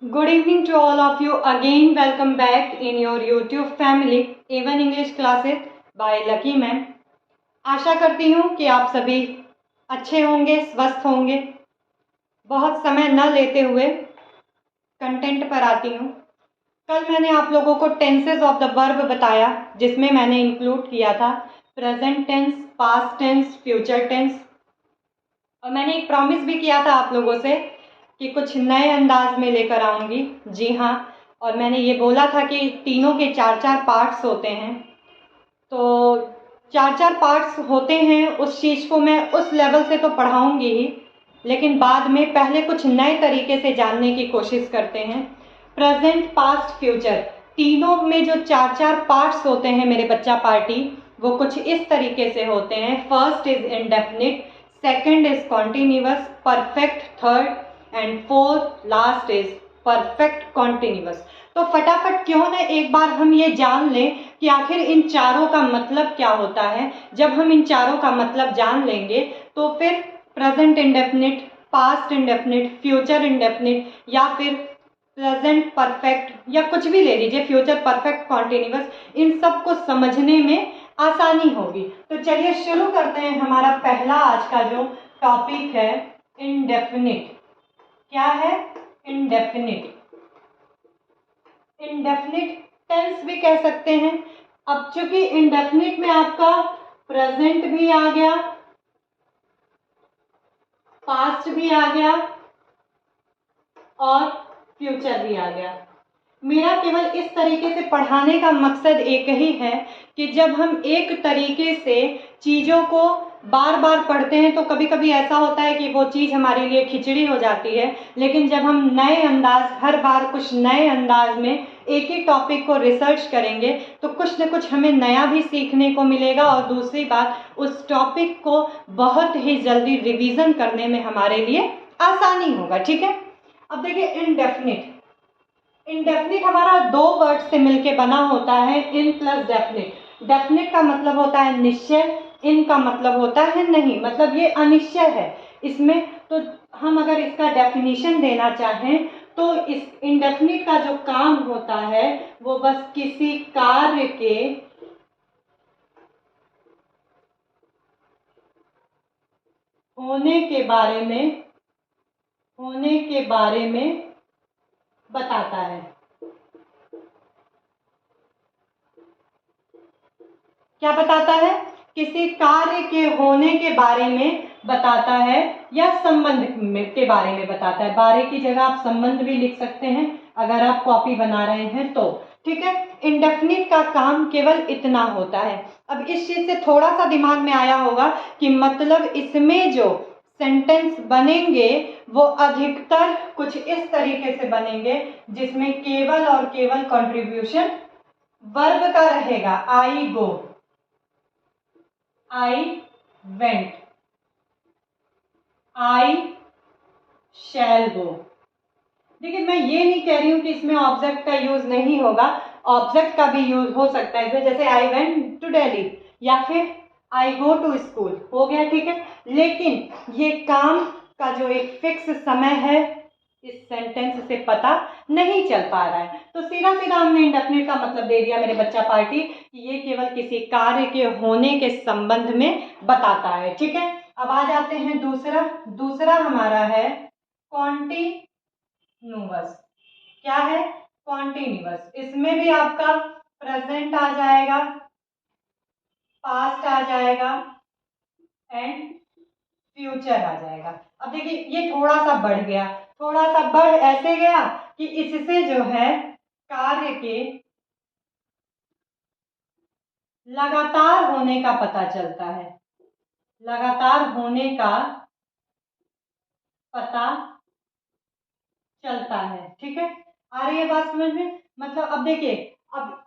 Good evening to all of you. Again, welcome back in your YouTube family, A1 English classes by Lucky Ma'am. आशा करती हूँ कि आप सभी अच्छे होंगे, स्वस्थ होंगे। बहुत समय न लेते हुए कंटेंट पर आती हूँ। कल मैंने आप लोगों को टेंसेस ऑफ द वर्ब बताया, जिसमें मैंने इंक्लूड किया था present tense, past tense, future tense. और मैंने एक प्रॉमिस भी किया था आप लोगों से कि कुछ नए अंदाज में लेकर आऊँगी। जी हाँ, और मैंने ये बोला था कि तीनों के चार चार पार्ट्स होते हैं। तो चार चार पार्ट्स होते हैं, उस चीज़ को मैं उस लेवल से तो पढ़ाऊँगी ही, लेकिन बाद में पहले कुछ नए तरीके से जानने की कोशिश करते हैं। प्रेजेंट, पास्ट, फ्यूचर, तीनों में जो चार चार पार्ट्स होते हैं मेरे बच्चा पार्टी, वो कुछ इस तरीके से होते हैं। First is indefinite, second is continuous, perfect third, and fourth last is perfect continuous. तो फटाफट क्यों ना एक बार हम ये जान लें कि आखिर इन चारों का मतलब क्या होता है। जब हम इन चारों का मतलब जान लेंगे तो फिर present indefinite, past indefinite, future indefinite, या फिर प्रेजेंट परफेक्ट, या कुछ भी ले लीजिए, फ्यूचर परफेक्ट, कॉन्टिन्यूअस, इन सब को समझने में आसानी होगी। तो चलिए शुरू करते हैं। हमारा पहला आज का जो टॉपिक है इंडेफिनिट। क्या है? इंडेफिनिट। इंडेफिनिट टेंस भी कह सकते हैं। अब चूंकि इंडेफिनिट में आपका प्रेजेंट भी आ गया, पास्ट भी आ गया और फ्यूचर भी आ गया। मेरा केवल इस तरीके से पढ़ाने का मकसद एक ही है कि जब हम एक तरीके से चीज़ों को बार बार पढ़ते हैं तो कभी कभी ऐसा होता है कि वो चीज़ हमारे लिए खिचड़ी हो जाती है। लेकिन जब हम नए अंदाज, हर बार कुछ नए अंदाज में एक ही टॉपिक को रिसर्च करेंगे तो कुछ न कुछ हमें नया भी सीखने को मिलेगा, और दूसरी बात, उस टॉपिक को बहुत ही जल्दी रिवीजन करने में हमारे लिए आसानी होगा। ठीक है, अब देखिए इंडेफिनिट। इंडेफिनिट हमारा दो वर्ड से मिलके बना होता है, इन प्लस डेफिनिट। डेफिनिट का मतलब होता है निश्चय, इन का मतलब होता है नहीं, मतलब ये अनिश्चय है इसमें। तो हम अगर इसका डेफिनेशन देना चाहें तो इस इंडेफिनिट का जो काम होता है वो बस किसी कार्य के होने के बारे में बताता है। क्या बताता है? किसी कार्य के होने के बारे में बताता है, या संबंध के बारे में बताता है। बारे की जगह आप संबंध भी लिख सकते हैं अगर आप कॉपी बना रहे हैं तो। ठीक है, इंडेफिनिट का काम केवल इतना होता है। अब इस चीज से थोड़ा सा दिमाग में आया होगा कि मतलब इसमें जो सेंटेंस बनेंगे वो अधिकतर कुछ इस तरीके से बनेंगे जिसमें केवल और केवल कंट्रीब्यूशन वर्ब का रहेगा। आई गो, आई वेंट, आई शैल गो। देखिए, मैं ये नहीं कह रही हूं कि इसमें ऑब्जेक्ट का यूज नहीं होगा, ऑब्जेक्ट का भी यूज हो सकता है इसमें। जैसे आई वेंट टू दिल्ली, या फिर आई गो टू स्कूल, हो गया। ठीक है, लेकिन ये काम का जो एक फिक्स समय है इस सेंटेंस से पता नहीं चल पा रहा है। तो सीधा सीधा हमने इंडेफिनिट का मतलब दे दिया मेरे बच्चा पार्टी कि ये केवल किसी कार्य के होने के संबंध में बताता है। ठीक है, अब आ जाते हैं दूसरा। दूसरा हमारा है कॉन्टिन्यूअस। क्या है? कॉन्टिन्यूअस। इसमें भी आपका प्रेजेंट आ जाएगा, पास्ट आ जाएगा एंड फ्यूचर आ जाएगा। अब देखिए, ये थोड़ा सा बढ़ गया, थोड़ा सा बढ़ ऐसे गया कि इससे जो है कार्य के लगातार होने का पता चलता है। लगातार होने का पता चलता है। ठीक है, आ रही है बात समझ में? मतलब अब देखिए, अब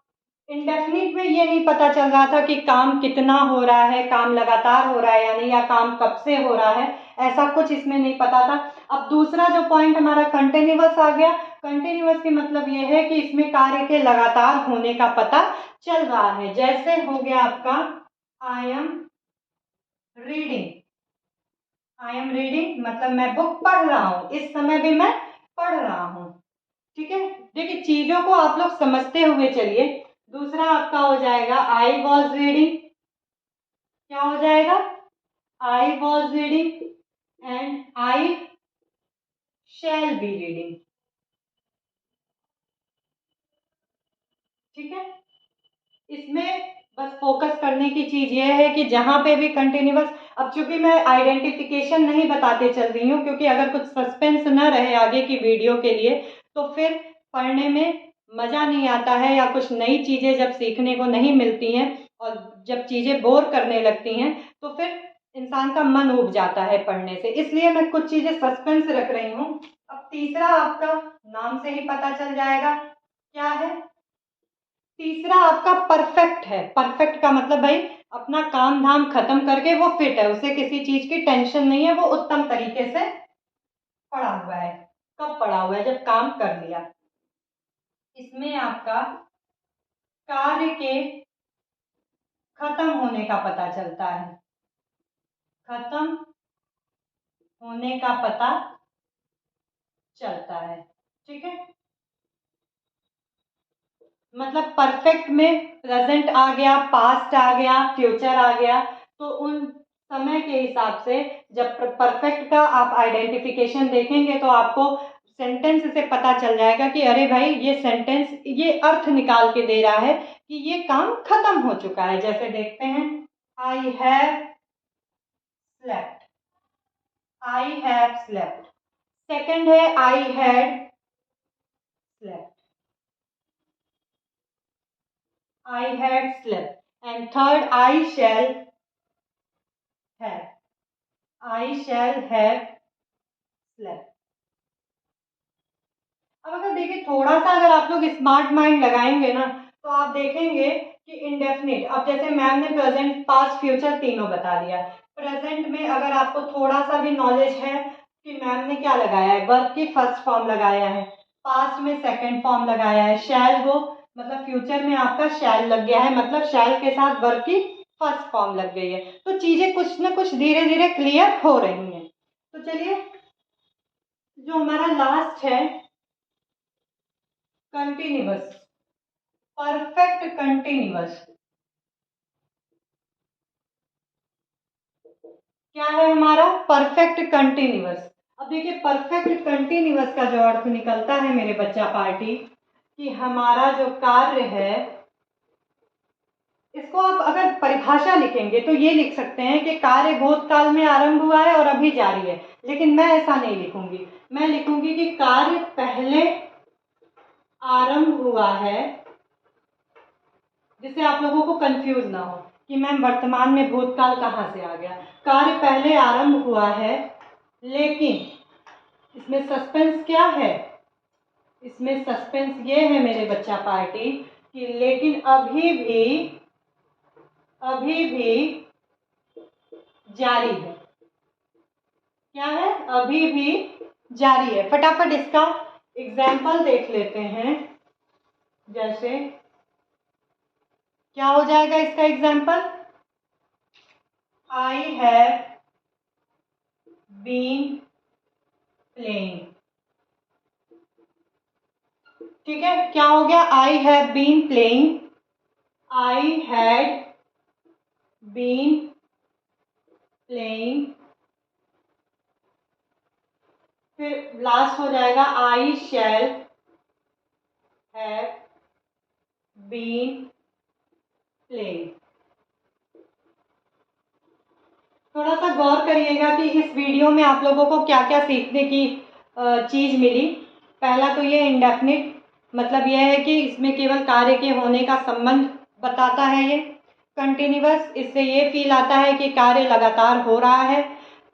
इंडेफिनिट में ये नहीं पता चल रहा था कि काम कितना हो रहा है, काम लगातार हो रहा है या नहीं, या काम कब से हो रहा है, ऐसा कुछ इसमें नहीं पता था। अब दूसरा जो पॉइंट हमारा कंटिन्यूअस आ गया। कंटिन्यूअस की मतलब ये है कि इसमें कार्य के लगातार होने का पता चल रहा है। जैसे हो गया आपका I am reading. I am reading मतलब मैं बुक पढ़ रहा हूं, इस समय भी मैं पढ़ रहा हूं। ठीक है, देखिए चीजों को आप लोग समझते हुए चलिए। दूसरा आपका हो जाएगा आई वॉज रीडिंग। क्या हो जाएगा? I was reading and I shall be reading. ठीक है, इसमें बस फोकस करने की चीज ये है कि जहां पे भी कंटिन्यूअस, अब चूंकि मैं आइडेंटिफिकेशन नहीं बताते चल रही हूँ क्योंकि अगर कुछ सस्पेंस न रहे आगे की वीडियो के लिए तो फिर पढ़ने में मजा नहीं आता है, या कुछ नई चीजें जब सीखने को नहीं मिलती हैं और जब चीजें बोर करने लगती हैं तो फिर इंसान का मन उब जाता है पढ़ने से, इसलिए मैं कुछ चीजें सस्पेंस रख रही हूँ। अब तीसरा आपका नाम से ही पता चल जाएगा क्या है। तीसरा आपका परफेक्ट है। परफेक्ट का मतलब भाई अपना काम धाम खत्म करके वो फिट है, उसे किसी चीज की टेंशन नहीं है, वो उत्तम तरीके से पड़ा हुआ है। कब पड़ा हुआ है? जब काम कर लिया। इसमें आपका कार्य के खत्म होने का पता चलता है। खत्म होने का पता चलता है। ठीक है, मतलब परफेक्ट में प्रेजेंट आ गया, पास्ट आ गया, फ्यूचर आ गया, तो उन समय के हिसाब से जब परफेक्ट का आप आइडेंटिफिकेशन देखेंगे तो आपको सेंटेंस से पता चल जाएगा कि अरे भाई ये सेंटेंस ये अर्थ निकाल के दे रहा है कि ये काम खत्म हो चुका है। जैसे देखते हैं, I have slept. I have slept. Second है I had slept. I had slept. And third, I shall have. I shall have slept. अब अगर देखिए थोड़ा सा अगर आप लोग स्मार्ट माइंड लगाएंगे ना तो आप देखेंगे कि इंडेफिनिट, अब जैसे मैम ने प्रेजेंट पास्ट फ्यूचर तीनों बता दिया। प्रेजेंट में अगर आपको थोड़ा सा भी नॉलेज है कि मैम ने क्या लगाया है, वर्ब की फर्स्ट फॉर्म लगाया है, पास्ट में सेकंड फॉर्म लगाया है, शैल गो मतलब फ्यूचर में आपका शैल लग गया है, मतलब शैल के साथ वर्ब की फर्स्ट फॉर्म लग गई है, तो चीजें कुछ ना कुछ धीरे धीरे क्लियर हो रही हैं। तो चलिए जो हमारा लास्ट है कंटिन्यूअस, परफेक्ट कंटिन्यूअस। क्या है हमारा? Perfect continuous. अब देखिए परफेक्ट कंटिन्यूअस का जो अर्थ निकलता है मेरे बच्चा पार्टी कि हमारा जो कार्य है, इसको आप अगर परिभाषा लिखेंगे तो ये लिख सकते हैं कि कार्य भूतकाल में आरंभ हुआ है और अभी जारी है, लेकिन मैं ऐसा नहीं लिखूंगी। मैं लिखूंगी कि कार्य पहले आरंभ हुआ है, जिससे आप लोगों को कंफ्यूज ना हो कि मैम वर्तमान में भूतकाल कहाँ से आ गया। कार्य पहले आरंभ हुआ है, लेकिन इसमें सस्पेंस क्या है? इसमें सस्पेंस ये है मेरे बच्चा पार्टी कि लेकिन अभी भी जारी है। क्या है? अभी भी जारी है। फटाफट इसका एग्जाम्पल देख लेते हैं। जैसे क्या हो जाएगा इसका example? I have been playing. ठीक है, क्या हो गया? I have been playing, I had been playing. फिर लास्ट हो जाएगा I shall have been playing. थोड़ा सा गौर करिएगा कि इस वीडियो में आप लोगों को क्या क्या सीखने की चीज मिली। पहला तो ये इंडेफिनिट, मतलब यह है कि इसमें केवल कार्य के होने का संबंध बताता है। ये कंटिन्यूअस, इससे ये फील आता है कि कार्य लगातार हो रहा है।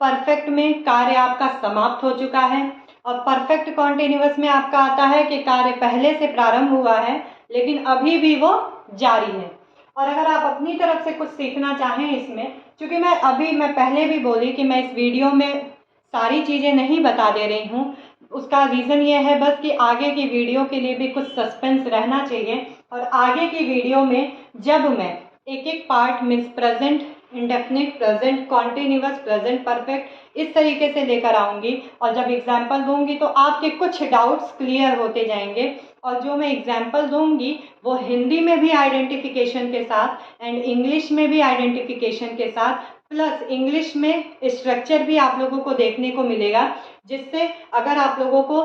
परफेक्ट में कार्य आपका समाप्त हो चुका है, और परफेक्ट कॉन्टिन्यूअस में आपका आता है कि कार्य पहले से प्रारंभ हुआ है लेकिन अभी भी वो जारी है। और अगर आप अपनी तरफ से कुछ सीखना चाहें इसमें, क्योंकि मैं पहले भी बोली कि मैं इस वीडियो में सारी चीज़ें नहीं बता दे रही हूँ, उसका रीज़न ये है बस कि आगे की वीडियो के लिए भी कुछ सस्पेंस रहना चाहिए। और आगे की वीडियो में जब मैं एक एक part means present indefinite, present continuous, present perfect, इस तरीके से लेकर आऊँगी। और जब एग्जाम्पल दूंगी तो आपके कुछ डाउट्स क्लियर होते जाएंगे। और जो मैं एग्जाम्पल दूंगी वो हिंदी में भी आइडेंटिफिकेशन के साथ एंड इंग्लिश में भी आइडेंटिफिकेशन के साथ, प्लस इंग्लिश में स्ट्रक्चर भी आप लोगों को देखने को मिलेगा, जिससे अगर आप लोगों को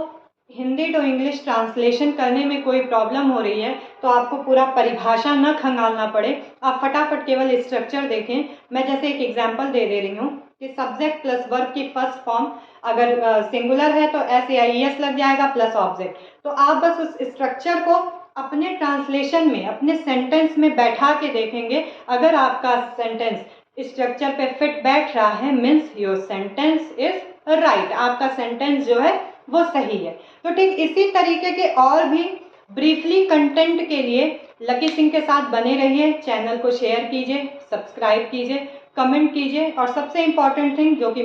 हिंदी टू इंग्लिश ट्रांसलेशन करने में कोई प्रॉब्लम हो रही है तो आपको पूरा परिभाषा न खंगालना पड़े, आप फटाफट केवल स्ट्रक्चर देखें। मैं जैसे एक एग्जांपल दे रही हूँ कि सब्जेक्ट प्लस वर्ब की फर्स्ट फॉर्म अगर सिंगुलर है तो SAIES लग जाएगा प्लस ऑब्जेक्ट। तो आप बस उस स्ट्रक्चर को अपने ट्रांसलेशन में, अपने सेंटेंस में बैठा के देखेंगे। अगर आपका सेंटेंस स्ट्रक्चर पे फिट बैठ रहा है means your sentence is right, आपका सेंटेंस जो है वो सही है। तो ठीक इसी तरीके के और भी ब्रीफली कंटेंट के लिए लकी सिंह के साथ बने रहिए। चैनल को शेयर कीजिए, सब्सक्राइब कीजिए, कमेंट कीजिए और सबसे इम्पॉर्टेंट थिंग जो कि